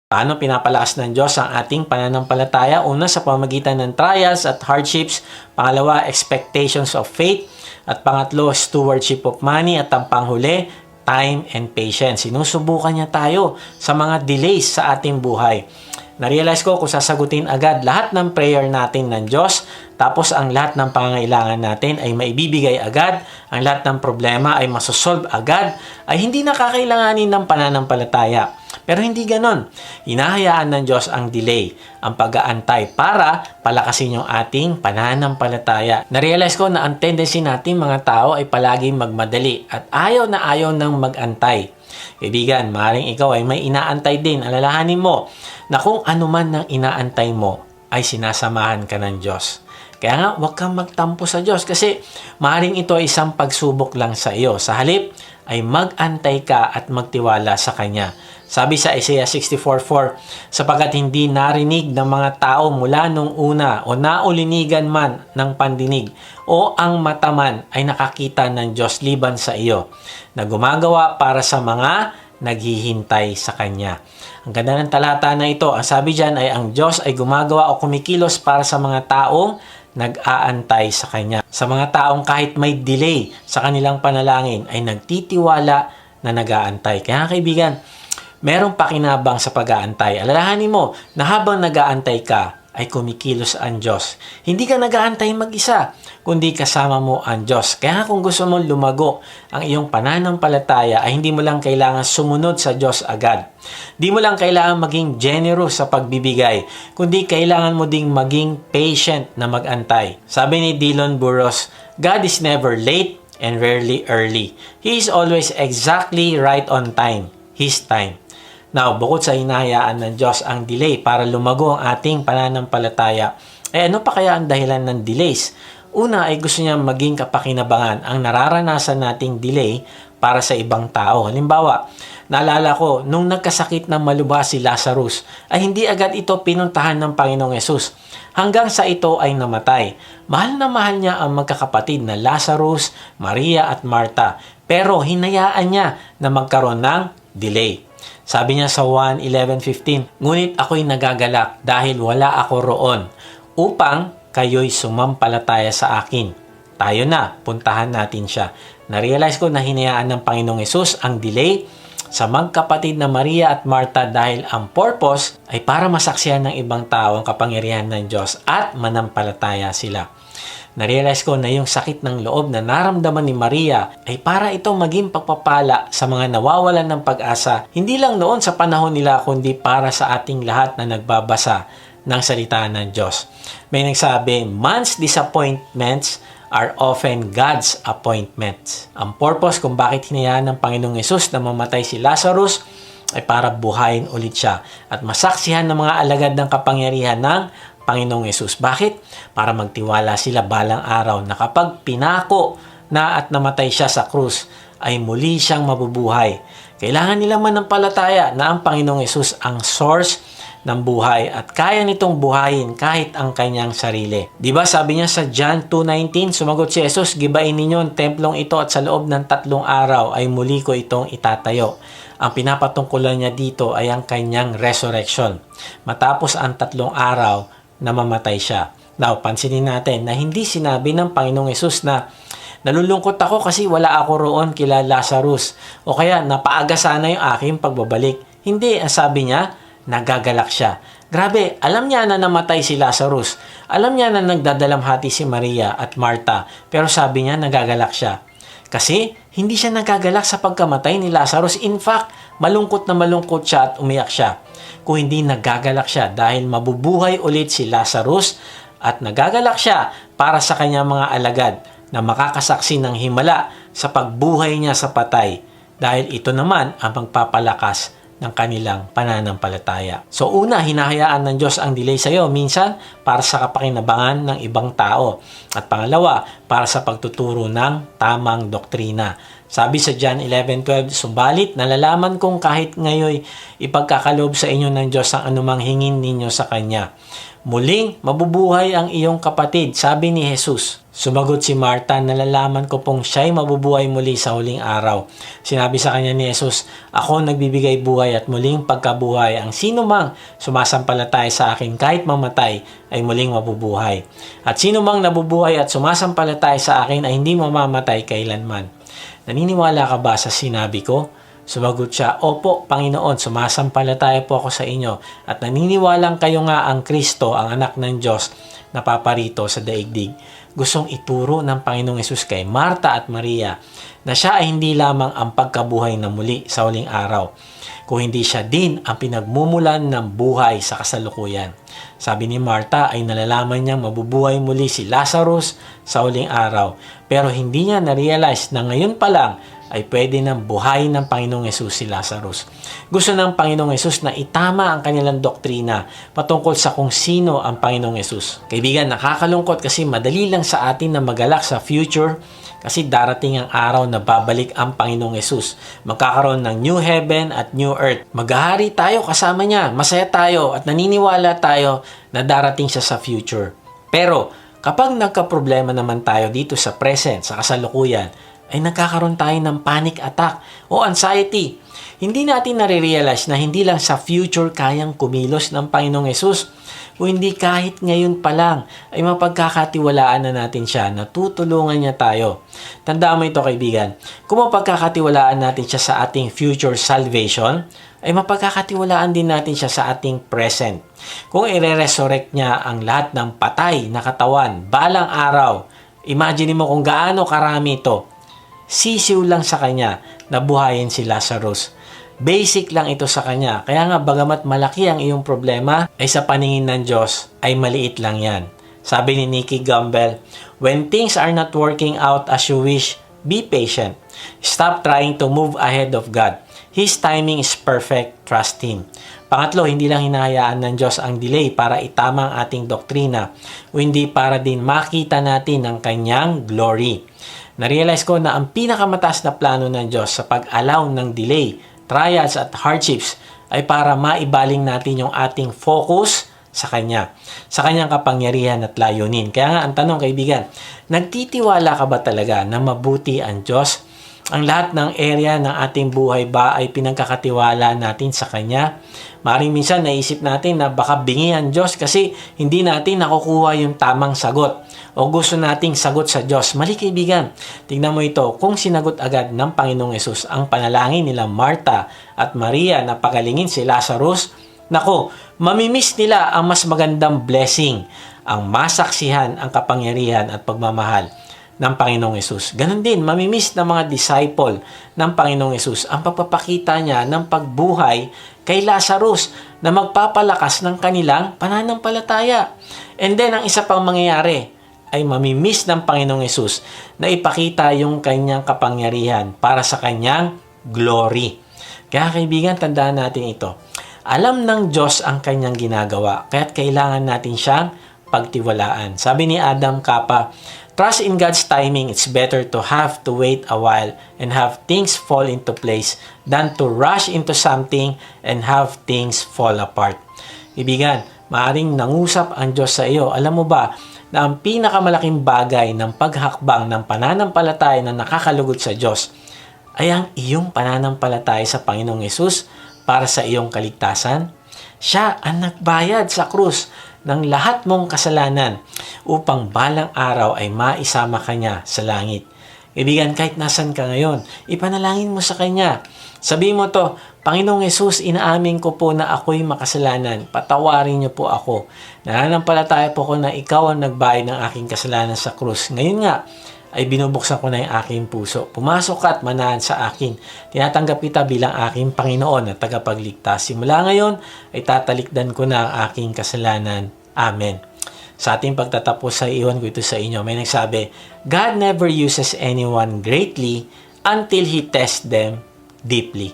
Paano pinapalakas ng Diyos ang ating pananampalataya? Una, sa pamamagitan ng trials at hardships. Pangalawa, expectations of faith. At pangatlo, stewardship of money. At ang panghuli, time and patience. Sinusubukan niya tayo sa mga delays sa ating buhay. Na-realize ko kung sasagutin agad lahat ng prayer natin ng Diyos, tapos ang lahat ng pangangailangan natin ay maibibigay agad, ang lahat ng problema ay masosolve agad, ay hindi na kakailanganin ng pananampalataya. Pero hindi ganon. Hinahayaan ng Diyos ang delay, ang pag-aantay para palakasin yung ating pananampalataya. Na-realize ko na ang tendency natin mga tao ay palaging magmadali at ayaw ng mag-antay. Kaibigan, maaaring ikaw ay may inaantay din. Alalahanin mo na kung ano man ng inaantay mo ay sinasamahan ka ng Diyos. Kaya nga, huwag kang magtampo sa Diyos kasi maaaring ito ay isang pagsubok lang sa iyo. Sa halip ay mag-antay ka at magtiwala sa Kanya. Sabi sa Isaiah 64:4, sapagkat hindi narinig ng mga tao mula nung una o naulinigan man ng pandinig o ang mata man ay nakakita ng Diyos liban sa iyo na gumagawa para sa mga naghihintay sa Kanya. Ang ganda ng talata na ito, ang sabi dyan ay ang Diyos ay gumagawa o kumikilos para sa mga taong nag-aantay sa Kanya. Sa mga taong kahit may delay sa kanilang panalangin ay nagtitiwala na nag-aantay. Kaya kaibigan, merong pakinabang sa pag-aantay. Alalahanin mo na habang nag-aantay ka, ay kumikilos ang Diyos. Hindi ka nag-aantay mag-isa, kundi kasama mo ang Diyos. Kaya kung gusto mong lumago ang iyong pananampalataya, ay hindi mo lang kailangan sumunod sa Diyos agad. Di mo lang kailangan maging generous sa pagbibigay, kundi kailangan mo ding maging patient na mag-antay. Sabi ni Dylan Burrows, God is never late and rarely early. He is always exactly right on time, His time. Now, bukod sa hinahayaan ng Diyos ang delay para lumago ang ating pananampalataya, ano pa kaya ang dahilan ng delays? Una ay gusto niya maging kapakinabangan ang nararanasan nating delay para sa ibang tao. Halimbawa, naalala ko, nung nagkasakit ng malubha si Lazarus, ay hindi agad ito pinuntahan ng Panginoong Yesus. Hanggang sa ito ay namatay. Mahal na mahal niya ang magkakapatid na Lazarus, Maria at Martha. Pero hinayaan niya na magkaroon ng delay. Sabi niya sa 1:11-15, ngunit ako'y nagagalak dahil wala ako roon upang kayo'y sumampalataya sa akin. Tayo na, puntahan natin siya. Na-realize ko na hinayaan ng Panginoong Yesus ang delay sa magkapatid na Maria at Martha dahil ang purpose ay para masaksihan ng ibang tao ang kapangyarihan ng Diyos at manampalataya sila. Na-realize ko na yung sakit ng loob na naramdaman ni Maria ay para ito maging pagpapala sa mga nawawalan ng pag-asa, hindi lang noon sa panahon nila kundi para sa ating lahat na nagbabasa ng salita ng Diyos. May nagsabi, man's disappointments are often God's appointments. Ang purpose kung bakit hinayaan ng Panginoong Yesus na mamatay si Lazarus ay para buhayin ulit siya at masaksihan ng mga alagad ng kapangyarihan ng Panginoong Yesus. Bakit? Para magtiwala sila balang araw na kapag pinako na at namatay siya sa krus, ay muli siyang mabubuhay. Kailangan nila manampalataya na ang Panginoong Yesus ang source ng buhay at kaya nitong buhayin kahit ang kanyang sarili. Diba sabi niya sa John 2:19, sumagot si Jesus, gibain ninyo ang templong ito at sa loob ng 3 araw ay muli ko itong itatayo. Ang pinapatungkulan niya dito ay ang kanyang resurrection. Matapos ang 3 araw, na mamatay siya. Now, pansinin natin na hindi sinabi ng Panginoong Yesus na nalulungkot ako kasi wala ako roon kila Lazarus o kaya napaaga sana yung aking pagbabalik. Hindi, ang sabi niya, nagagalak siya. Grabe, alam niya na namatay si Lazarus. Alam niya na nagdadalamhati si Maria at Martha. Pero sabi niya, nagagalak siya. Kasi hindi siya nagagalak sa pagkamatay ni Lazarus. In fact, malungkot na malungkot siya at umiyak siya. Kung hindi nagagalak siya dahil mabubuhay ulit si Lazarus at nagagalak siya para sa kanyang mga alagad na makakasaksi ng himala sa pagbuhay niya sa patay dahil ito naman ang magpapalakas ng kanilang pananampalataya. So una, hinahayaan ng Diyos ang delay sa iyo minsan para sa kapakinabangan ng ibang tao. At pangalawa, para sa pagtuturo ng tamang doktrina. Sabi sa John 11:12, "Subalit nalalaman kong kahit ngayon ipagkakaloob sa inyo ng Diyos ang anumang hingin ninyo sa Kanya. Muling mabubuhay ang iyong kapatid," sabi ni Jesus. Sumagot si Marta, "Nalalaman ko pong siya'y mabubuhay muli sa huling araw." Sinabi sa kanya ni Jesus, "Ako nagbibigay buhay at muling pagkabuhay. Ang sino mang sumasampalataya sa akin kahit mamatay ay muling mabubuhay. At sino mang nabubuhay at sumasampalataya sa akin ay hindi mamamatay kailanman." Naniniwala ka ba sa sinabi ko? Sumagot siya, "Opo, Panginoon, sumasampalataya po ako sa inyo at naniniwalang kayo nga ang Kristo, ang anak ng Diyos na paparito sa daigdig." Gustong ituro ng Panginoong Hesus kay Marta at Maria na siya ay hindi lamang ang pagkabuhay na muli sa huling araw, kung hindi siya din ang pinagmumulan ng buhay sa kasalukuyan. Sabi ni Marta ay nalalaman niyang mabubuhay muli si Lazarus sa huling araw, pero hindi niya na-realize na ngayon pa lang ay pwede ng buhay ng Panginoong Hesus si Lazarus. Gusto ng Panginoong Hesus na itama ang kanilang doktrina patungkol sa kung sino ang Panginoong Hesus. Kaibigan, nakakalungkot kasi madali lang sa atin na magalak sa future kasi darating ang araw na babalik ang Panginoong Hesus. Magkakaroon ng new heaven at new earth. Maghahari tayo kasama niya. Masaya tayo at naniniwala tayo na darating siya sa future. Pero kapag nagka-problema naman tayo dito sa present, sa kasalukuyan, ay nagkakaroon tayo ng panic attack o anxiety. Hindi natin nare-realize na hindi lang sa future kayang kumilos ng Panginoong Hesus, o hindi kahit ngayon pa lang ay mapagkakatiwalaan na natin siya, na tutulungan niya tayo. Tandaan mo ito, kaibigan, kung mapagkakatiwalaan natin siya sa ating future salvation, ay mapagkakatiwalaan din natin siya sa ating present. Kung i-resurrect niya ang lahat ng patay na katawan balang araw, imagine mo kung gaano karami ito. Sisiw lang sa kanya na buhayin si Lazarus. Basic lang ito sa kanya. Kaya nga bagamat malaki ang iyong problema, ay sa paningin ng Diyos ay maliit lang yan. Sabi ni Nicky Gumbel, "When things are not working out as you wish, be patient. Stop trying to move ahead of God. His timing is perfect. Trust Him." Pangatlo, hindi lang hinahayaan ng Diyos ang delay para itama ang ating doktrina, o hindi para din makita natin ang Kanyang glory. Na-realize ko na ang pinakamataas na plano ng Diyos sa pag-allow ng delay, trials at hardships ay para maibaling natin yung ating focus sa Kanya, sa Kanyang kapangyarihan at layunin. Kaya nga ang tanong, kaibigan, nagtitiwala ka ba talaga na mabuti ang Diyos? Ang lahat ng area ng ating buhay ba ay pinagkakatiwala natin sa Kanya? Maring minsan naisip natin na baka bingi ang Diyos kasi hindi natin nakukuha yung tamang sagot, o gusto nating sagot sa Diyos. Mali, kaibigan. Tingnan mo ito, kung sinagot agad ng Panginoong Hesus ang panalangin nila Marta at Maria na pagalingin si Lazarus, nako, mamimiss nila ang mas magandang blessing, ang masaksihan ang kapangyarihan at pagmamahal ng Panginoong Hesus. Ganon din, mamimiss ng mga disciple ng Panginoong Hesus ang pagpapakita niya ng pagbuhay kay Lazarus na magpapalakas ng kanilang pananampalataya. And then, ang isa pang mangyayari ay mamimiss ng Panginoong Hesus na ipakita yung kanyang kapangyarihan para sa kanyang glory. Kaya kaibigan, tandaan natin ito. Alam ng Diyos ang kanyang ginagawa, kaya't kailangan natin siyang pagtiwalaan. Sabi ni Adam Capa, "Trust in God's timing. It's better to have to wait a while and have things fall into place than to rush into something and have things fall apart." Kaibigan, maaring nangusap ang Diyos sa iyo. Alam mo ba na ang pinakamalaking bagay ng paghakbang ng pananampalataya na nakakalugod sa Diyos ay ang iyong pananampalataya sa Panginoong Hesus para sa iyong kaligtasan? Siya ang nagbayad sa krus ng lahat mong kasalanan upang balang araw ay maisama ka niya sa langit. Kaibigan, kahit nasan ka ngayon, ipanalangin mo sa Kanya. Sabihin mo to, "Panginoong Hesus, inaamin ko po na ako'y makasalanan. Patawarin niyo po ako. Nananampalataya po ko na Ikaw ang nagbayad ng aking kasalanan sa krus. Ngayon nga, ay binubuksan ko na yung aking puso. Pumasok ka at manahan sa akin. Tinatanggap kita bilang aking Panginoon at tagapagligtas. Simula ngayon, ay tatalikdan ko na ang aking kasalanan. Amen." Sa ating pagtatapos, sa iwan ko ito sa inyo. May nagsabi, "God never uses anyone greatly until He tests them deeply."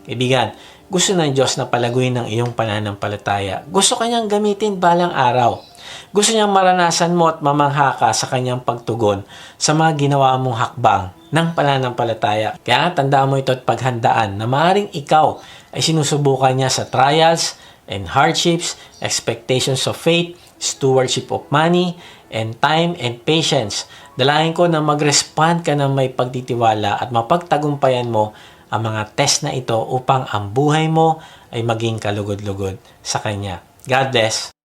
Kaibigan, gusto ng Diyos na palaguin ang iyong pananampalataya. Gusto Kanyang gamitin balang araw. Gusto niyang maranasan mo at mamangha ka sa kanyang pagtugon sa mga ginawa mong hakbang ng pananampalataya. Kaya tandaan mo ito at paghandaan na maaaring ikaw ay sinusubukan niya sa trials and hardships, expectations of faith, stewardship of money, and time and patience. Dalangin ko na mag-respond ka ng may pagtitiwala at mapagtagumpayan mo ang mga test na ito upang ang buhay mo ay maging kalugod-lugod sa Kanya. God bless.